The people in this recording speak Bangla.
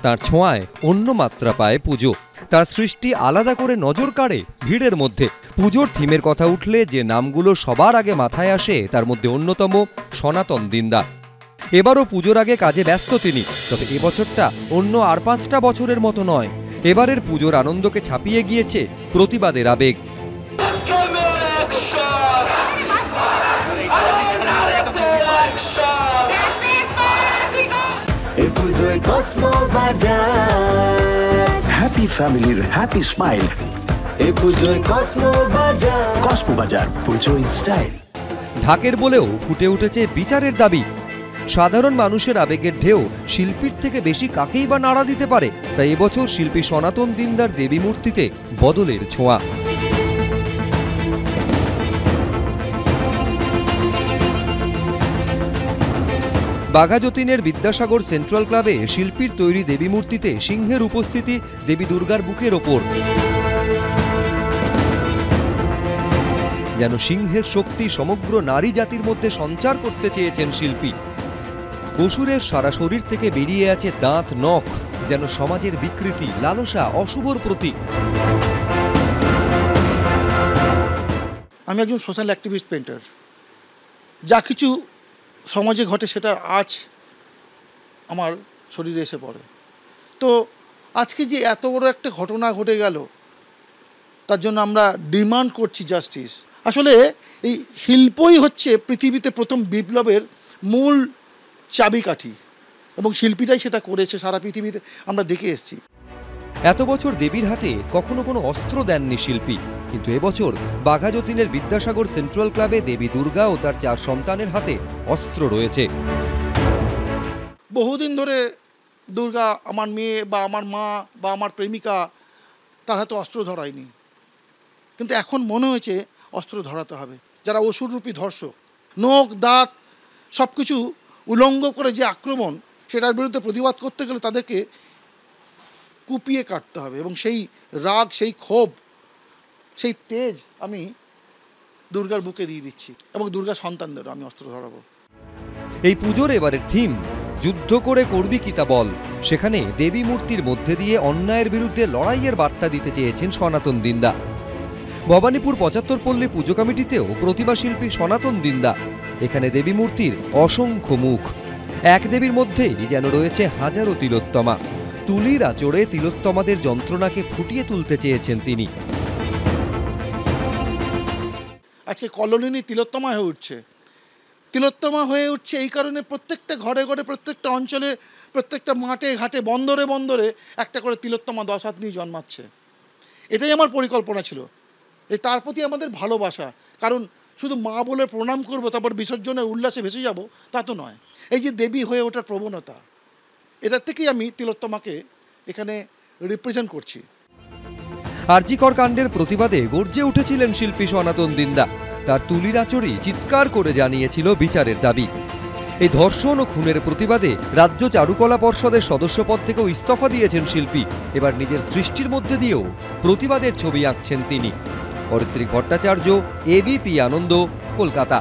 তার ছোঁয়ায় অন্য মাত্রা পায় পুজো। তার সৃষ্টি আলাদা করে নজর কাড়ে ভিড়ের মধ্যে। পুজোর থিমের কথা উঠলে যে নামগুলো সবার আগে মাথায় আসে তার মধ্যে অন্যতম সনাতন দিন্দা। এবারও পুজোর আগে কাজে ব্যস্ত তিনি। তবে এবছরটা অন্য আর 5টা বছরের মতো নয়। এবারের পুজোর আনন্দকে ছাপিয়ে গিয়েছে প্রতিবাদের আবেগ। হ্যাপি ফ্যামিলির হ্যাপি স্মাইল। কসমো বাজার, পুজো ইন স্টাইল। ঢাকের বলেও ফুটে উঠেছে বিচারের দাবি। সাধারণ মানুষের আবেগের ঢেউ শিল্পীর থেকে বেশি কাকেই বা নাড়া দিতে পারে। তাই এবছর শিল্পী সনাতন দিন্দার দেবী মূর্তিতে বদলের ছোঁয়া। বাঘাযতীনের বিদ্যাসাগর সেন্ট্রাল ক্লাবে শিল্পীর তৈরি দেবী মূর্তিতে সিংহের উপস্থিতি দেবী দুর্গার বুকের ওপর। যেন সিংহের শক্তি সমগ্র নারী জাতির মধ্যে সঞ্চার করতে চেয়েছেন শিল্পী। অসুরের সারা শরীর থেকে বেরিয়ে আছে দাঁত নখ, যেন সমাজের বিকৃতি, লালসা, অশুভর প্রতীক। আমি একজন সোশ্যাল অ্যাক্টিভিস্ট পেন্টার। যা কিছু সমাজে ঘটে সেটার আজ আমার শরীরে এসে পড়ে। তো আজকে যে এত বড় একটা ঘটনা ঘটে গেল, তার জন্য আমরা ডিমান্ড করছি জাস্টিস। আসলে এই শিল্পই হচ্ছে পৃথিবীতে প্রথম বিপ্লবের মূল চাবিকাঠি, এবং শিল্পীরাই সেটা করেছে সারা পৃথিবীতে আমরা দেখে এসেছি। এত বছর দেবীর হাতে কখনো কোনো অস্ত্র দেননি শিল্পী, কিন্তু এবছর বাঘাযতীনের বিদ্যাসাগর সেন্ট্রাল ক্লাবে দেবী দুর্গা ও তার 4 সন্তানের হাতে অস্ত্র রয়েছে। বহুদিন ধরে দুর্গা আমার মেয়ে বা আমার মা বা আমার প্রেমিকা, তার হাতে অস্ত্র ধরায়নি, কিন্তু এখন মনে হয়েছে অস্ত্র ধরাতে হবে। যারা অসুররূপী ধর্ষক, নখ দাঁত সব কিছু উলঙ্গ করে যে আক্রমণ, সেটার বিরুদ্ধে প্রতিবাদ করতে গেলে তাদেরকে কুপিয়ে কাটতে হবে, এবং সেই রাগ, সেই ক্ষোভ, সেই তেজ আমি দুর্গার বুকে দিয়ে দিচ্ছি, এবং দুর্গার সন্তানদেরও আমি অস্ত্র ধরাবো। এই পুজোর এবারের থিম যুদ্ধ করে করবি কি তা বল। সেখানে দেবী মূর্তির মধ্যে দিয়ে অন্যায়ের বিরুদ্ধে লড়াইয়ের বার্তা দিতে চেয়েছেন সনাতন দিন্দা। ভবানীপুর 75 পল্লী পুজো কমিটিতেও প্রতিমা শিল্পী সনাতন দিন্দা। এখানে দেবী মূর্তির অসংখ্য মুখ, এক দেবীর মধ্যেই যেন রয়েছে হাজারো তিলোত্তমা। তুলির আঁচড়ে তিলোত্তমাদের যন্ত্রণাকে ফুটিয়ে তুলতে চেয়েছেন তিনি। আজকে কলোনি তিলোত্তমা হয়ে উঠছে। তিলোত্তমা হয়ে উঠছে এই কারণে প্রত্যেকটা ঘরে ঘরে, প্রত্যেকটা অঞ্চলে, প্রত্যেকটা মাঠে ঘাটে, বন্দরে বন্দরে একটা করে তিলোত্তমা 10 হাত নিয়ে জন্মাচ্ছে। এটাই আমার পরিকল্পনা ছিল। তার প্রতি আমাদের ভালোবাসা, কারণ শুধু মা বলে প্রণাম করবো তারপর বিসর্জনের উল্লাসে ভেসে যাব তা তো নয়। এই যে দেবী হয়ে ওঠার প্রবণতা, এটার থেকেই আমি তিলোত্তমাকে এখানে রিপ্রেজেন্ট করছি। আরজিকর কাণ্ডের প্রতিবাদে গর্জে উঠেছিলেন শিল্পী সনাতন দিন্দা। তার তুলির আঁচড়ই চিৎকার করে জানিয়েছিল বিচারের দাবি। এই ধর্ষণ ও খুনের প্রতিবাদে রাজ্য চারুকলা পর্ষদের সদস্যপদ থেকেও ইস্তফা দিয়েছেন শিল্পী। এবার নিজের সৃষ্টির মধ্যে দিয়েও প্রতিবাদের ছবি আঁকছেন তিনি। অরিত্রিক ভট্টাচার্য, এবিপি আনন্দ, কলকাতা।